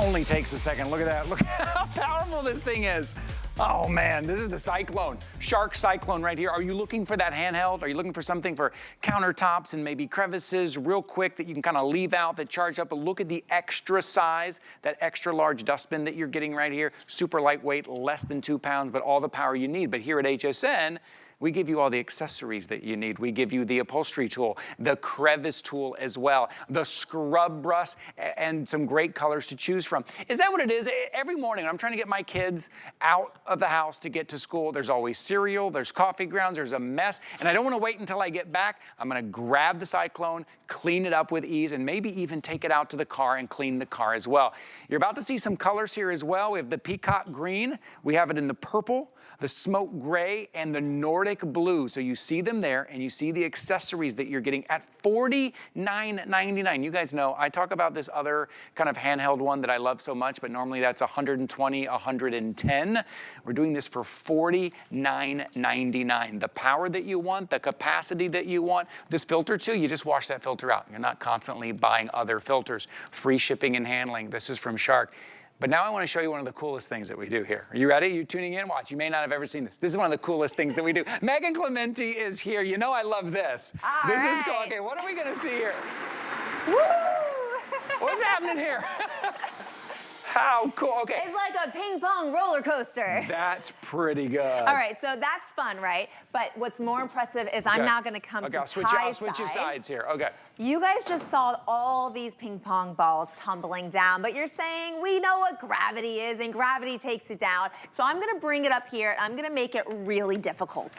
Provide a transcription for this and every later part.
only takes a second. Look at that. Look at how powerful this thing is. Oh man, this is the Cyclone, Shark Cyclone right here. Are you looking for that handheld? Are you looking for something for countertops and maybe crevices real quick that you can kind of leave out that charge up? But look at the extra size, that extra large dustbin that you're getting right here. Super lightweight, less than 2 pounds, but all the power you need. But here at HSN, we give you all the accessories that you need. We give you the upholstery tool, the crevice tool as well, the scrub brush, and some great colors to choose from. Is that what it is? Every morning, I'm trying to get my kids out of the house to get to school. There's always cereal, there's coffee grounds, there's a mess, and I don't want to wait until I get back. I'm going to grab the Cyclone, clean it up with ease, and maybe even take it out to the car and clean the car as well. You're about to see some colors here as well. We have the peacock green, we have it in the purple, the smoke gray, and the Nordic blue. So you see them there, and you see the accessories that you're getting at $49.99. You guys know I talk about this other kind of handheld one that I love so much, but normally that's $120, $110. We're doing this for $49.99. The power that you want, the capacity that you want. This filter too, you just wash that filter out. You're not constantly buying other filters. Free shipping and handling. This is from Shark. But now I want to show you one of the coolest things that we do here. Are you ready? You tuning in? Watch. You may not have ever seen this. This is one of the coolest things that we do. Megan Clementi is here. You know I love this. All this right. is cool. Okay, what are we going to see here? Woo! What's happening here? How cool. Okay. It's like a ping pong roller coaster. That's pretty good. All right, so that's fun, right? But what's more impressive is I'm now going to come to I'll switch your sides here. Okay. You guys just saw all these ping pong balls tumbling down, but you're saying we know what gravity is, and gravity takes it down. So I'm going to bring it up here, and I'm going to make it really difficult.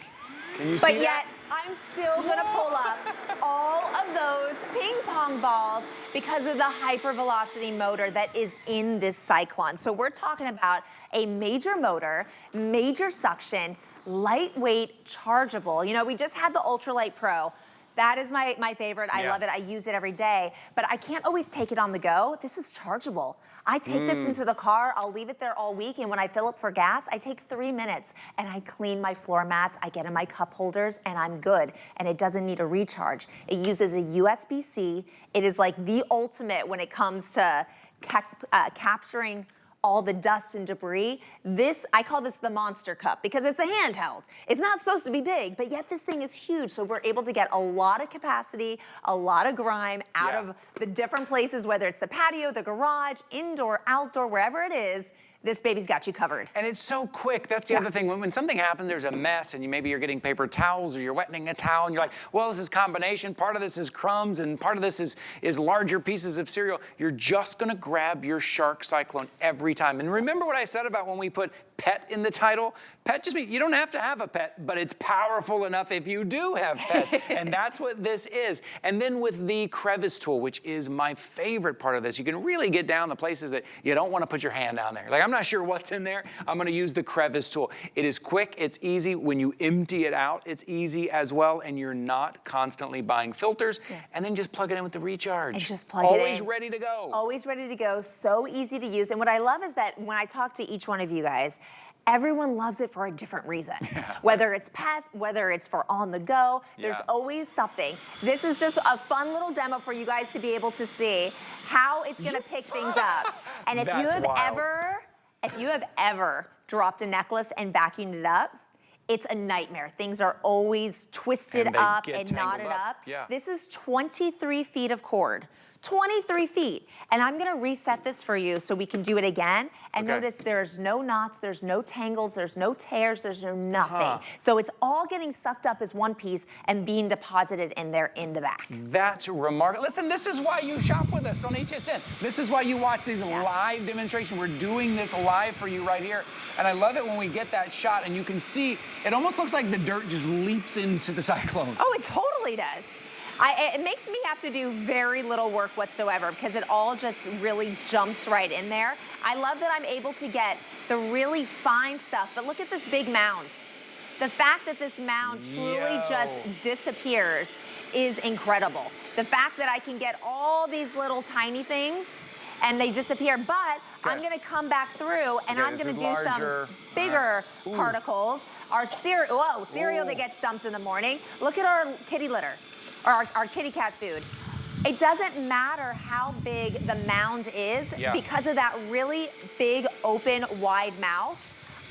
Can you see that? But yet, I'm still going to pull up all of those ping pong balls because of the HyperVelocity motor that is in this Cyclone. So we're talking about a major motor, major suction, lightweight, chargeable. You know, we just had the Ultralight Pro. That is my favorite. I love it. I use it every day. But I can't always take it on the go. This is chargeable. I take this into the car. I'll leave it there all week. And when I fill up for gas, I take 3 minutes and I clean my floor mats. I get in my cup holders and I'm good. And it doesn't need a recharge. It uses a USB-C. It is like the ultimate when it comes to capturing all the dust and debris. I call this the monster cup because it's a handheld. It's not supposed to be big, but yet this thing is huge. So we're able to get a lot of capacity, a lot of grime out of the different places, whether it's the patio, the garage, indoor, outdoor, wherever it is. This baby's got you covered. And it's so quick. That's the other thing. When something happens, there's a mess, and maybe you're getting paper towels or you're wetting a towel, and you're like, well, this is combination. Part of this is crumbs, and part of this is larger pieces of cereal. You're just going to grab your Shark Cyclone every time. And remember what I said about when we put pet in the title? Pet just means you don't have to have a pet, but it's powerful enough if you do have pets. And that's what this is. And then with the Crevice Tool, which is my favorite part of this, you can really get down the places that you don't want to put your hand down there. Like, I'm not sure what's in there. I'm going to use the Crevice Tool. It is quick. It's easy. When you empty it out, it's easy as well. And you're not constantly buying filters. And then just plug it in with the recharge. And just plug it in. Always ready to go. Always ready to go. So easy to use. And what I love is that when I talk to each one of you guys, everyone loves it for a different reason. Whether it's pets, whether it's for on the go, there's always something. This is just a fun little demo for you guys to be able to see how it's gonna pick things up. And if you have ever dropped a necklace and vacuumed it up, it's a nightmare. Things are always twisted up and knotted up. This is 23 feet of cord. 23 feet. And I'm gonna reset this for you so we can do it again. And notice there's no knots, there's no tangles, there's no tears, there's no nothing. So it's all getting sucked up as one piece and being deposited in there in the back. That's remarkable. Listen, this is why you shop with us on HSN. This is why you watch these live demonstrations. We're doing this live for you right here. And I love it when we get that shot and you can see, it almost looks like the dirt just leaps into the Cyclone. Oh, it totally does. It makes me have to do very little work whatsoever because it all just really jumps right in there. I love that I'm able to get the really fine stuff, but look at this big mound. The fact that this mound truly just disappears is incredible. The fact that I can get all these little tiny things and they disappear, but I'm gonna come back through and I'm gonna do some bigger particles. Our cereal that gets dumped in the morning. Look at our kitty litter. Or our kitty cat food. It doesn't matter how big the mound is, because of that really big, open, wide mouth.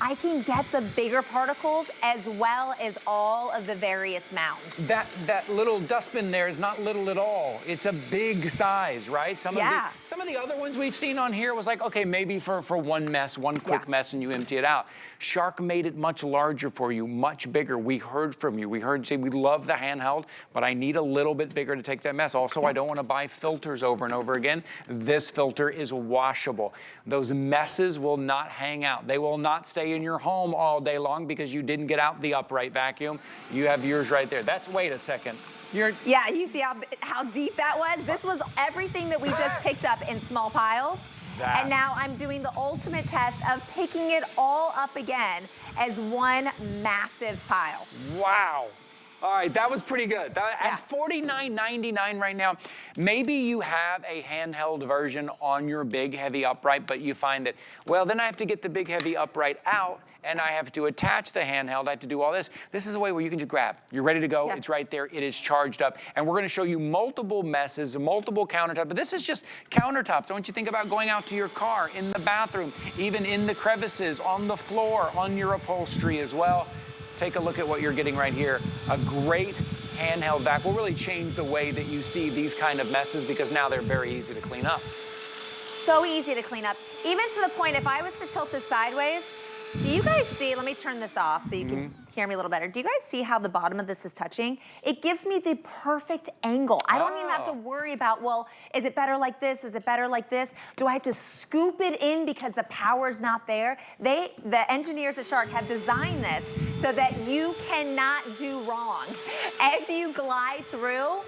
I can get the bigger particles as well as all of the various mounds. That little dustbin there is not little at all. It's a big size, right? Some of the other ones we've seen on here was like, okay, maybe for one mess, one quick mess, and you empty it out. Shark made it much larger for you, much bigger. We heard from you. We heard you say, we love the handheld, but I need a little bit bigger to take that mess. Also, I don't want to buy filters over and over again. This filter is washable. Those messes will not hang out. They will not stay in your home all day long because you didn't get out the upright vacuum. You have yours right there. Wait a second. Yeah, you see how deep that was? This was everything that we just picked up in small piles. And now I'm doing the ultimate test of picking it all up again as one massive pile. Wow. All right, that was pretty good. At $49.99 right now, maybe you have a handheld version on your big, heavy upright, but you find that, well, then I have to get the big, heavy upright out, and I have to attach the handheld. I have to do all this. This is a way where you can just grab. You're ready to go. It's right there. It is charged up. And we're going to show you multiple messes, multiple countertops. But this is just countertops. I want you to think about going out to your car, in the bathroom, even in the crevices, on the floor, on your upholstery as well. Take a look at what you're getting right here. A great handheld vac will really change the way that you see these kind of messes because now they're very easy to clean up. So easy to clean up. Even to the point, if I was to tilt this sideways, do you guys see, let me turn this off so you can hear me a little better. Do you guys see how the bottom of this is touching? It gives me the perfect angle. I don't even have to worry about, well, is it better like this? Is it better like this? Do I have to scoop it in because the power's not there? The engineers at Shark have designed this so that you cannot do wrong. As you glide through,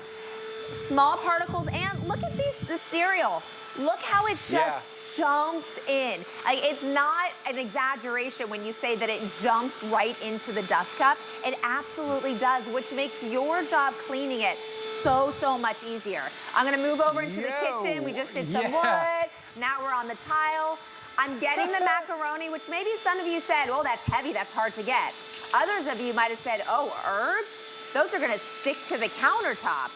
small particles, and look at the cereal. Look how it just jumps in. Like, it's not an exaggeration when you say that it jumps right into the dust cup. It absolutely does, which makes your job cleaning it so much easier. I'm gonna move over into the kitchen. We just did some wood. Now we're on the tile. I'm getting the macaroni, which maybe some of you said, oh, that's heavy, that's hard to get. Others of you might have said, oh, herbs? Those are gonna stick to the countertop.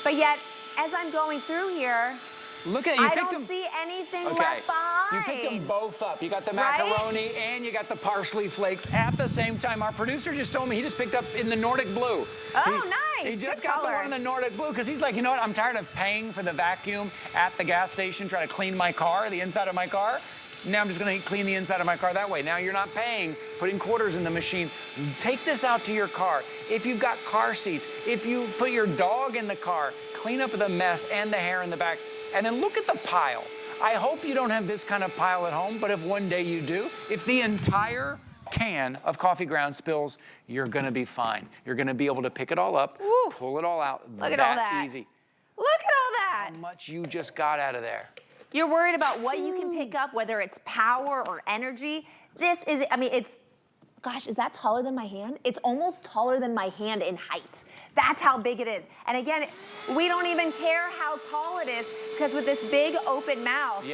But yet, as I'm going through here, look at you. I don't see anything left behind. You picked them both up. You got the macaroni and you got the parsley flakes at the same time. Our producer just told me he just picked up in the Nordic blue. Oh, nice. He just got the one in the Nordic blue because he's like, you know what? I'm tired of paying for the vacuum at the gas station, trying to clean my car, the inside of my car. Now I'm just going to clean the inside of my car that way. Now you're not paying, putting quarters in the machine. Take this out to your car. If you've got car seats, if you put your dog in the car, clean up the mess and the hair in the back. And then look at the pile. I hope you don't have this kind of pile at home, but if one day you do, if the entire can of coffee grounds spills, you're gonna be fine. You're gonna be able to pick it all up, pull it all out. Look at all that. Easy. Look at all that. How much you just got out of there. You're worried about what you can pick up, whether it's power or energy. This is, I mean, it's, gosh, is that taller than my hand? It's almost taller than my hand in height. That's how big it is. And again, we don't even care how tall it is because with this big open mouth,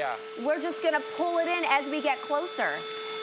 we're just gonna pull it in as we get closer.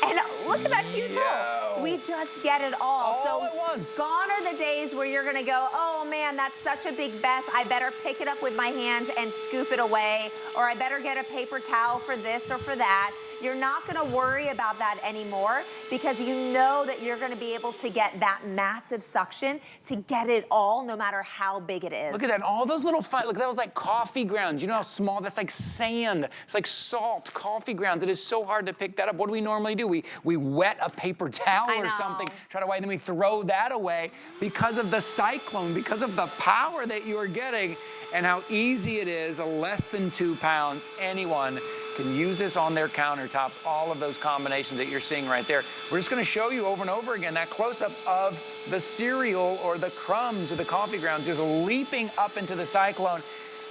And look at that huge hole. We just get it all. All at once. Gone are the days where you're gonna go, oh man, that's such a big mess. I better pick it up with my hands and scoop it away, or I better get a paper towel for this or for that. You're not gonna worry about that anymore because you know that you're gonna be able to get that massive suction to get it all, no matter how big it is. Look at that, all those little, look, that was like coffee grounds. You know how small, that's like sand. It's like salt, coffee grounds. It is so hard to pick that up. What do we normally do? We wet a paper towel or something, try to wipe, then we throw that away because of the Cyclone, because of the power that you are getting and how easy it is, less than 2 pounds. Anyone can use this on their countertops, all of those combinations that you're seeing right there. We're just gonna show you over and over again that close-up of the cereal or the crumbs or the coffee grounds just leaping up into the Cyclone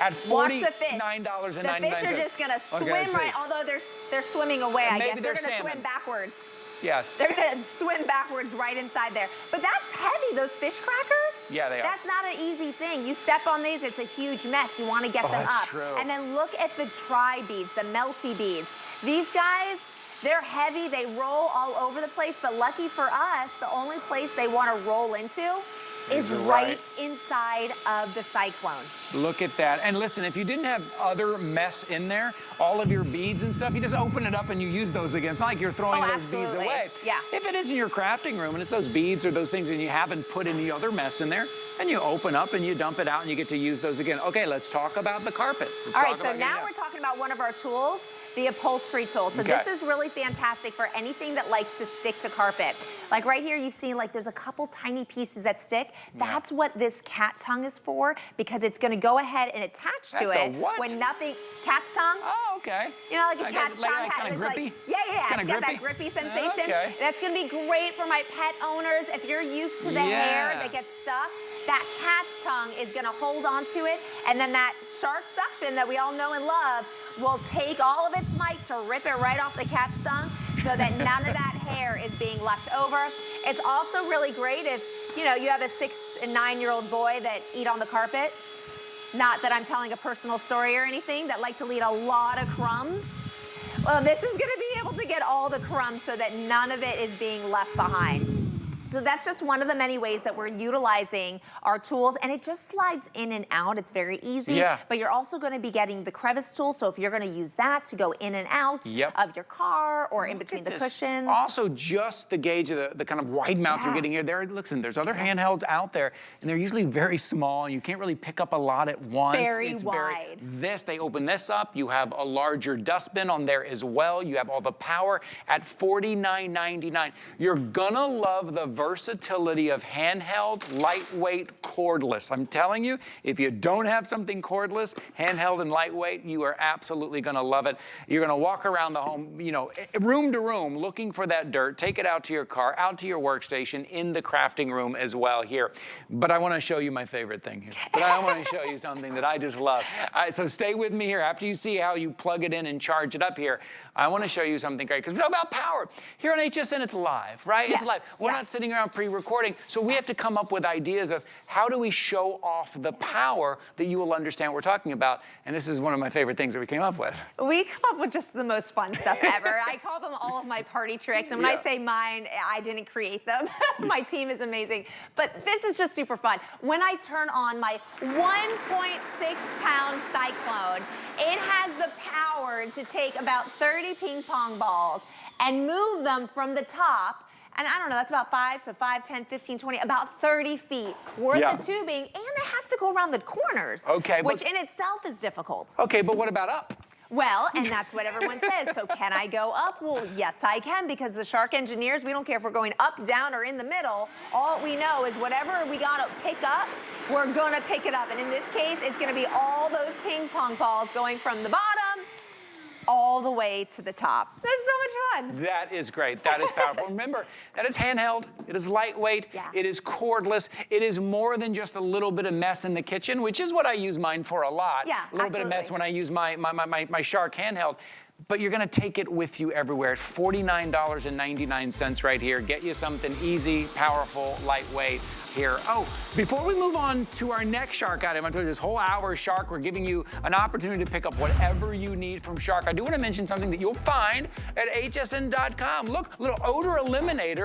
at $49.99. The fish are just gonna swim right, although they're swimming away, I guess. They're gonna swim backwards. Yes. They're gonna swim backwards right inside there. But that's heavy, those fish crackers. Yeah, they are. That's not an easy thing. You step on these, it's a huge mess. You wanna get them up. That's true. And then look at the tri beads, the melty beads. These guys, they're heavy, they roll all over the place, but lucky for us, the only place they wanna roll into is right inside of the Cyclone. Look at that. And listen, if you didn't have other mess in there, all of your beads and stuff, you just open it up and you use those again. It's not like you're throwing those beads away. Yeah. If it is in your crafting room and it's those beads or those things and you haven't put any other mess in there, then you open up and you dump it out and you get to use those again. Okay, let's talk about the carpets. All right, so now we're talking about one of our tools, the Upholstery Tool. So this is really fantastic for anything that likes to stick to carpet. Like right here, you've seen like there's a couple tiny pieces that stick. That's what this cat tongue is for, because it's gonna go ahead and attach to it when nothing, cat's tongue. Oh, okay. You know, like a cat's tongue. Kind of grippy? Like, yeah, it's got that grippy sensation. Okay. That's gonna be great for my pet owners. If you're used to the hair that gets stuck, that cat's tongue is gonna hold on to it, and then that shark suction that we all know and love will take all of its might to rip it right off the cat's tongue so that none of that hair is being left over. It's also really great if, you know, you have a 6- and 9-year-old boy that eat on the carpet. Not that I'm telling a personal story or anything, that like to eat a lot of crumbs. Well, this is gonna be able to get all the crumbs so that none of it is being left behind. So that's just one of the many ways that we're utilizing our tools, and it just slides in and out. It's very easy, but you're also going to be getting the Crevice Tool, so if you're going to use that to go in and out of your car or in between the cushions. Also, just the gauge of the kind of wide mouth you're getting here. Listen, there's other handhelds out there, and they're usually very small. You can't really pick up a lot at once. Very wide. They open this up. You have a larger dustbin on there as well. You have all the power at $49.99. You're gonna love the versatility of handheld, lightweight, cordless. I'm telling you, if you don't have something cordless, handheld and lightweight, you are absolutely gonna love it. You're gonna walk around the home, you know, room to room, looking for that dirt, take it out to your car, out to your workstation, in the crafting room as well here. But I wanna show you my favorite thing here. But I wanna show you something that I just love. So stay with me here. After you see how you plug it in and charge it up here, I wanna show you something great, because we know about power. Here on HSN, it's live, right? It's live. We're not sitting around pre-recording, so we have to come up with ideas of how do we show off the power that you will understand what we're talking about. And this is one of my favorite things that we came up with. We come up with just the most fun stuff ever. I call them all of my party tricks, and when I say mine, I didn't create them. My team is amazing. But this is just super fun. When I turn on my 1.6-pound Cyclone, it has the power to take about 30 ping pong balls and move them from the top, and I don't know, that's about 5, 10, 15, 20, about 30 feet worth of tubing, and it has to go around the corners, which in itself is difficult. Okay, but what about up? Well, and that's what everyone says. So can I go up? Well, yes, I can, because the shark engineers, we don't care if we're going up, down, or in the middle. All we know is whatever we gotta pick up, we're gonna pick it up. And in this case, it's gonna be all those ping pong balls going from the bottom all the way to the top. That's so much fun. That is great. That is powerful. Remember, that is handheld. It is lightweight. It is cordless. It is more than just a little bit of mess in the kitchen, which is what I use mine for a lot. A little bit of mess when I use my Shark handheld. But you're gonna take it with you everywhere. It's $49.99 right here. Get you something easy, powerful, lightweight here. Oh, before we move on to our next Shark item, I told you this whole hour of Shark, we're giving you an opportunity to pick up whatever you need from Shark. I do wanna mention something that you'll find at hsn.com. Look, a little odor eliminator.